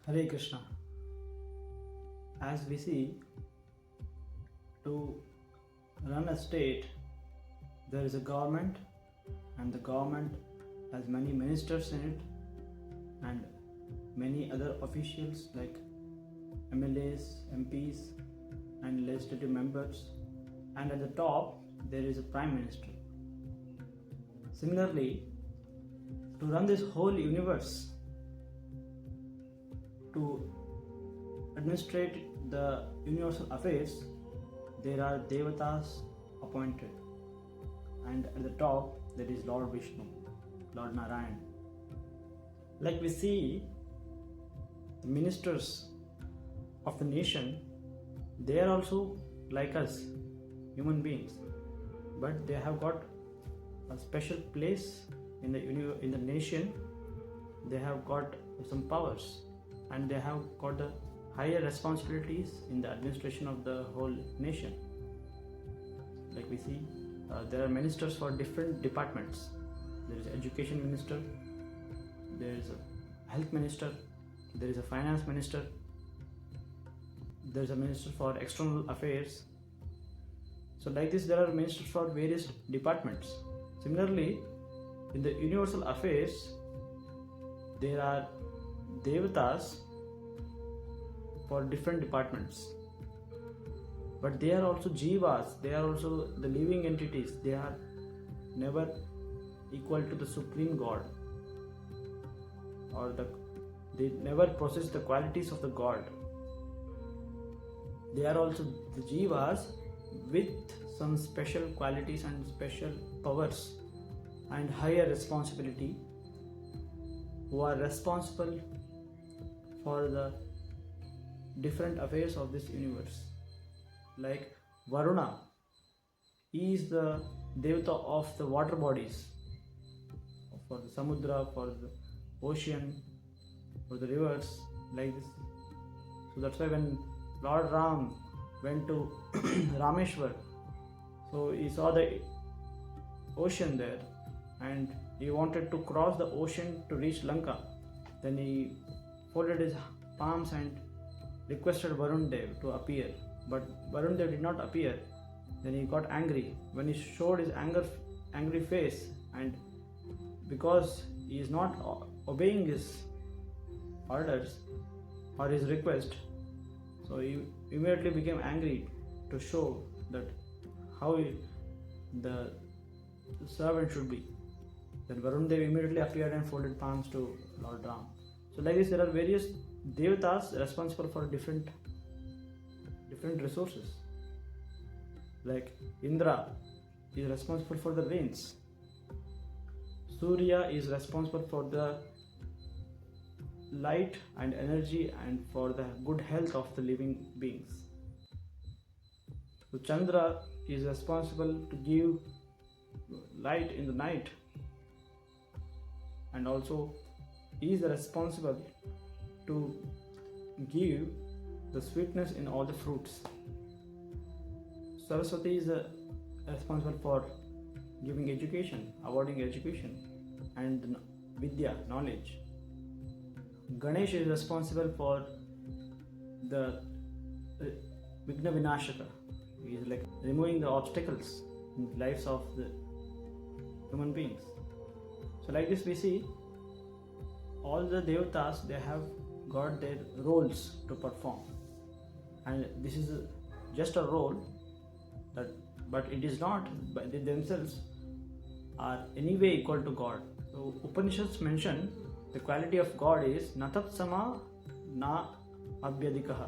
Hare Krishna. As we see, to run a state, there is a government, and the government has many ministers in it, and many other officials like MLAs, MPs, and legislative members, and at the top there is a prime minister. Similarly, to run this whole universe, to administrate the universal affairs, there are devatas appointed, and at the top there is Lord Vishnu, Lord Narayan. Like we see, the ministers of the nation, they are also like us, human beings, but they have got a special place in the nation. They have got some powers, and they have got the higher responsibilities in the administration of the whole nation. Like we see, there are ministers for different departments. There is education minister, there is a health minister, there is a finance minister, there is a minister for external affairs. So like this, there are ministers for various departments. Similarly, in the universal affairs, there are devatas for different departments, but they are also Jivas, they are also the living entities. They are never equal to the supreme God, or they never possess the qualities of the God. They are also the Jivas with some special qualities and special powers and higher responsibility, who are responsible for the different affairs of this universe. Like Varuna, he is the devata of the water bodies, for the samudra, for the ocean, for the rivers, like this. So that's why when Lord Ram went to Rameshwar, so he saw the ocean there, and he wanted to cross the ocean to reach Lanka. Then he folded his palms and requested Varun Dev to appear, but Varun Dev did not appear. Then he got angry. When he showed his angry face, and because he is not obeying his orders or his request, so he immediately became angry to show that how the servant should be. Then Varun Dev immediately appeared and folded palms to Lord Ram. So like this, there are various devatas responsible for different resources. Like Indra is responsible for the rains. Surya is responsible for the light and energy and for the good health of the living beings. So Chandra is responsible to give light in the night, and also he is responsible to give the sweetness in all the fruits. Saraswati is responsible for giving education, awarding education and vidya, knowledge. Ganesh is responsible for the Vigna Vinashaka. He is like removing the obstacles in the lives of the human beings. So like this, we see all the devatas, they have got their roles to perform, and this is just a role that, but it is not, but they themselves are anyway equal to God. So Upanishads mention the quality of God is natat sama na abhyadikaha.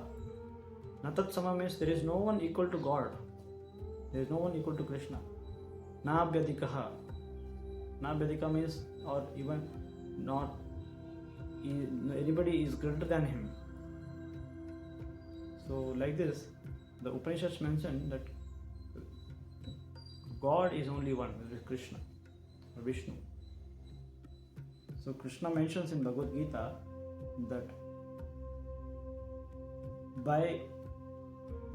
Natat sama means there is no one equal to God, there is no one equal to Krishna. Na abhyadikaha, na abhyadika means, or even not anybody is greater than him. So like this, the Upanishads mention that God is only one, that is Krishna or Vishnu. So Krishna mentions in Bhagavad Gita that by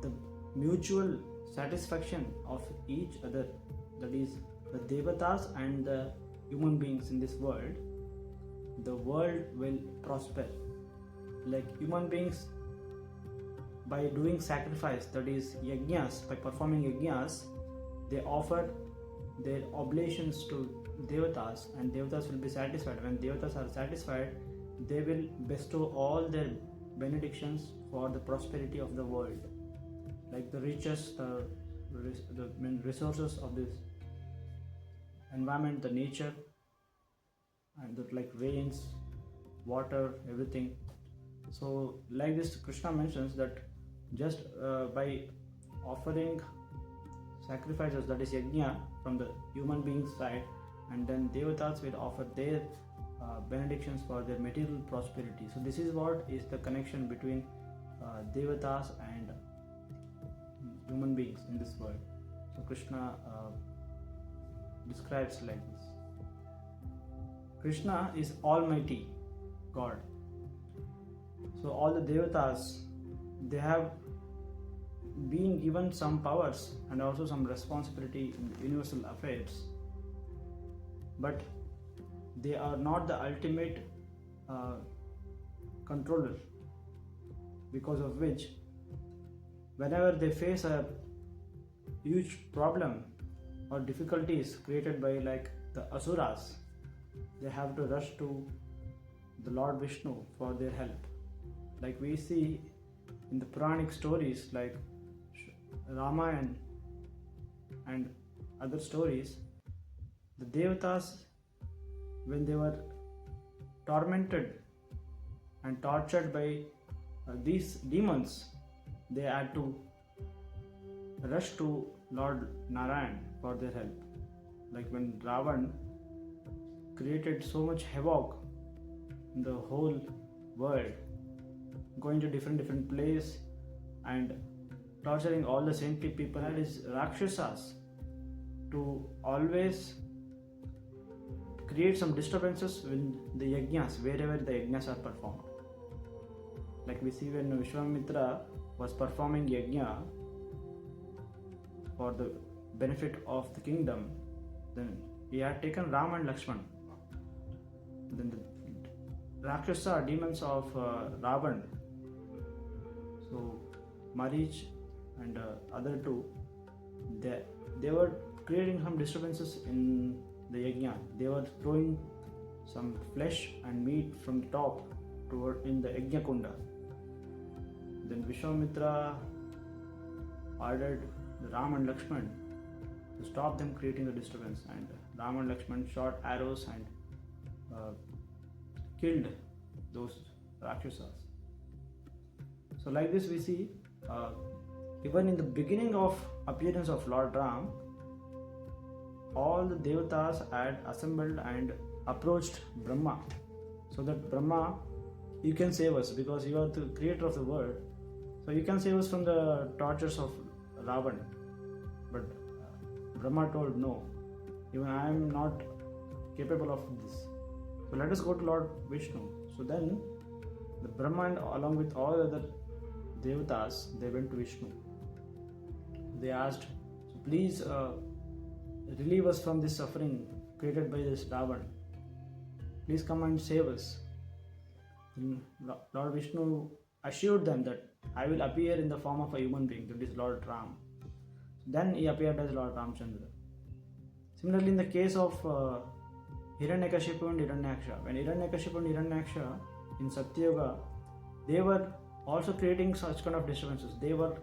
the mutual satisfaction of each other, that is the devatas and the human beings in this world, the world will prosper. like human beings, by doing sacrifice, that is yajnas, by performing yajnas, they offer their oblations to devatas, and devatas will be satisfied. When devatas are satisfied, they will bestow all their benedictions for the prosperity of the world, like the riches, the resources of this environment, the nature, and the, like rains, water, everything. So like this, Krishna mentions that just by offering sacrifices, that is yajna, from the human being's side, and then devatas will offer their benedictions for their material prosperity. So this is what is the connection between devatas and human beings in this world. So Krishna describes like this. Krishna is Almighty God. So all the devatas, they have been given some powers and also some responsibility in universal affairs, but they are not the ultimate controller, because of which whenever they face a huge problem or difficulties created by like the asuras, they have to rush to the Lord Vishnu for their help. Like we see in the Puranic stories like Ramayana and other stories, the devatas, when they were tormented and tortured by these demons, they had to rush to Lord Narayan for their help. Like when Ravan created so much havoc in the whole world, going to different place and torturing all the saintly people, that is Rakshasas, to always create some disturbances in the yajnas, wherever the yajnas are performed. Like we see when Vishwamitra was performing yajna for the benefit of the kingdom, then he had taken Ram and Lakshman. Then the Rakshasa demons of Ravan, so Marich and other two, they were creating some disturbances in the yajna. They were throwing some flesh and meat from the top toward in the yajna kunda. Then Vishwamitra ordered the Ram and Lakshman to stop them creating the disturbance, and Ram and Lakshman shot arrows and killed those Rakshasas. So like this we see even in the beginning of appearance of Lord Ram, all the devatas had assembled and approached Brahma, so that Brahma, you can save us because you are the creator of the world, so you can save us from the tortures of Ravan. But Brahma told, no, even I am not capable of this, so let us go to Lord Vishnu. So then the Brahma and along with all other devatas, they went to Vishnu. They asked, so please relieve us from this suffering created by this Ravan. Please come and save us. And Lord Vishnu assured them that I will appear in the form of a human being, that is Lord Ram. Then he appeared as Lord Ramchandra. Similarly, in the case of Hiranyakashipu and Hiranyaksha, when Hiranyakashipu and Hiranyaksha in Satyuga, they were also creating such kind of disturbances. They were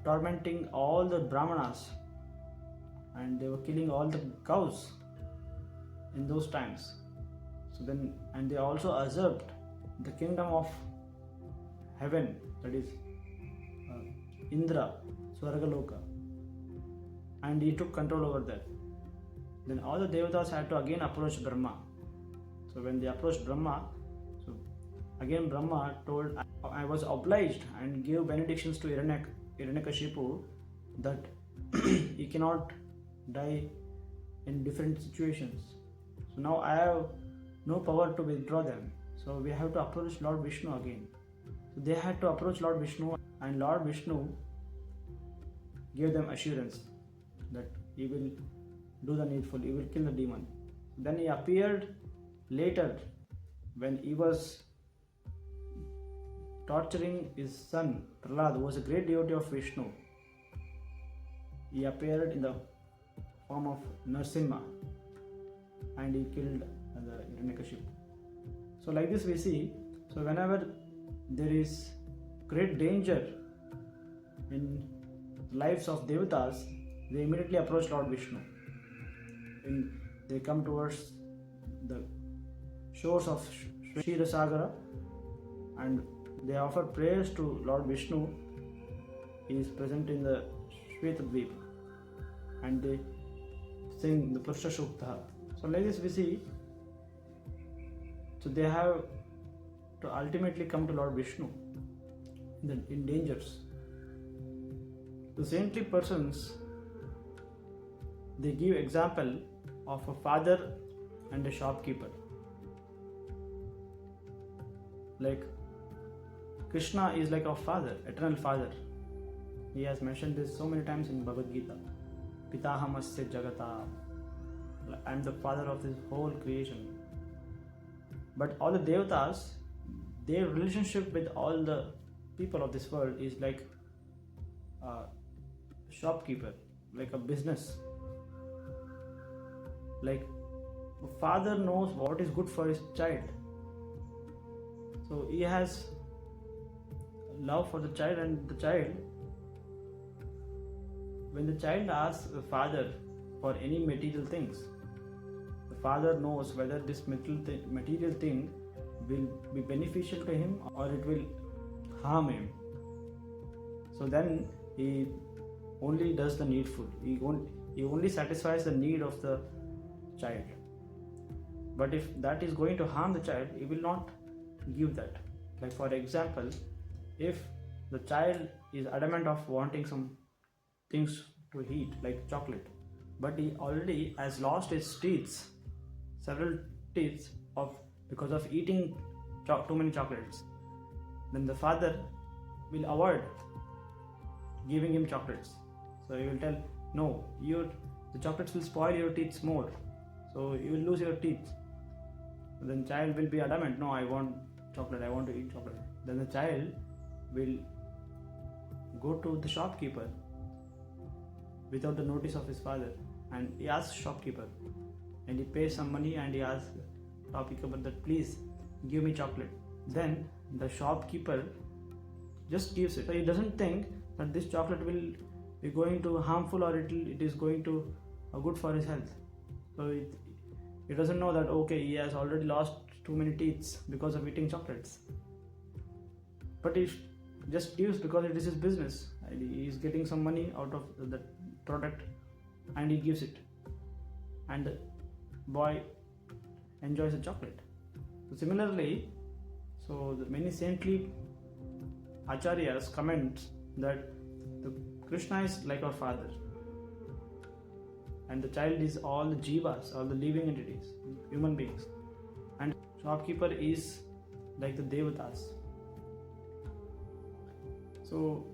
tormenting all the Brahmanas, and they were killing all the cows in those times. So then, and they also usurped the kingdom of heaven, that is Indra, Swargaloka, and he took control over that. Then all the devatas had to again approach Brahma. So when they approached Brahma, so again Brahma told, I was obliged and gave benedictions to Hiranyakashipu that he cannot die in different situations. So now I have no power to withdraw them. So we have to approach Lord Vishnu again. So they had to approach Lord Vishnu, and Lord Vishnu gave them assurance that he will do the needful, he will kill the demon. Then he appeared later when he was torturing his son Prahlad, who was a great devotee of Vishnu. He appeared in the form of Narsimha and he killed the Hiranyakashipu. So like this we see, so whenever there is great danger in lives of devatas, they immediately approach Lord Vishnu. When they come towards the shores of Kshetra and they offer prayers to Lord Vishnu. He is present in the Shvetadvip and they sing the Purusha Sukta. So like this we see, so they have to ultimately come to Lord Vishnu in dangers. The saintly persons, they give example of a father and a shopkeeper. Like Krishna is like our father, eternal father. He has mentioned this so many times in Bhagavad Gita. Pitahamasya Jagata. I am the father of this whole creation. But all the devatas, their relationship with all the people of this world is like a shopkeeper, like a business. Like a father knows what is good for his child. So he has love for the child, and the child, when the child asks the father for any material things, the father knows whether this material thing will be beneficial to him or it will harm him. So then he only does the needful. He only satisfies the need of the child. But if that is going to harm the child, he will not give that. Like for example, if the child is adamant of wanting some things to eat like chocolate, but he already has lost his teeth, several teeth because of eating too many chocolates, then the father will avoid giving him chocolates. So he will tell, no, the chocolates will spoil your teeth more, so you will lose your teeth. Then child will be adamant, no, I want chocolate, I want to eat chocolate. Then the child will go to the shopkeeper without the notice of his father, and he asks shopkeeper, and he pays some money, and he asks shopkeeper that please give me chocolate. Then the shopkeeper just gives it. So he doesn't think that this chocolate will be going to harmful or it is going to good for his health. So he doesn't know that okay, he has already lost too many teeth because of eating chocolates. But he just gives because it is his business and he is getting some money out of the product, and he gives it, and the boy enjoys the chocolate. So similarly, the many saintly acharyas comment that Krishna is like our father, and the child is all the Jivas, all the living entities, human beings, and shopkeeper is like the devatas. So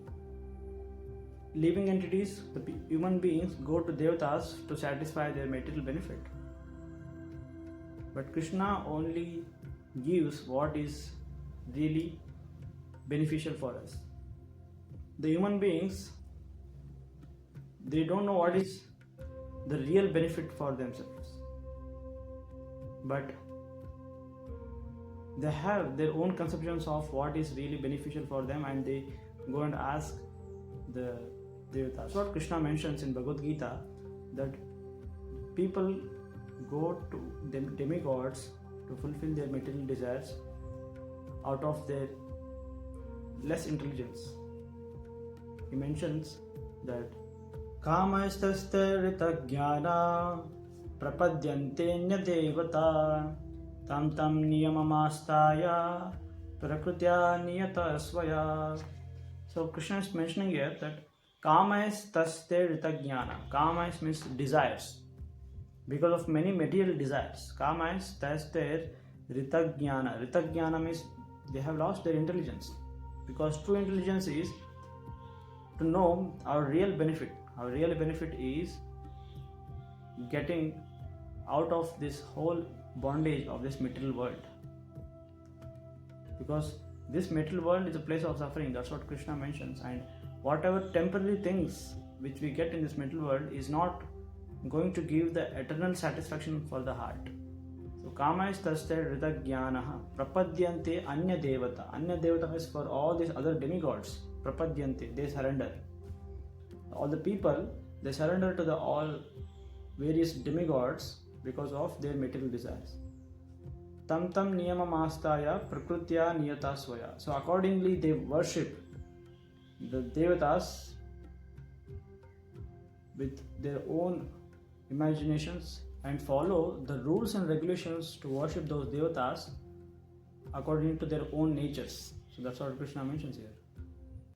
living entities, the human beings, go to devatas to satisfy their material benefit. But Krishna only gives what is really beneficial for us. The human beings, they don't know what is the real benefit for themselves. But they have their own conceptions of what is really beneficial for them, and they go and ask the devatas. What Krishna mentions in Bhagavad Gita, that people go to demigods to fulfill their material desires out of their less intelligence. He mentions that Kamastaste ritaghyana prapadyante devata tam niyamamastaya prakrutya niyata svaya. So Krishna is mentioning here that Kama is taste ritaghyana. Kama is means desires. Because of many material desires, Kama is taste ritaghyana. Ritaghyana means they have lost their intelligence. Because true intelligence is to know our real benefit. Our real benefit is getting out of this whole bondage of this material world. Because this material world is a place of suffering. That's what Krishna mentions. And whatever temporary things which we get in this material world is not going to give the eternal satisfaction for the heart. So kama is tasya rita jnanaha prapadyante anya devata. Anya devata is for all these other demigods. Prapadyante, they surrender. All the people, they surrender to the all various demigods because of their material desires. Tam tam niyama mastaya prakrutya niyata swaya. So accordingly they worship the devatas with their own imaginations and follow the rules and regulations to worship those devatas according to their own natures. So that's what Krishna mentions here.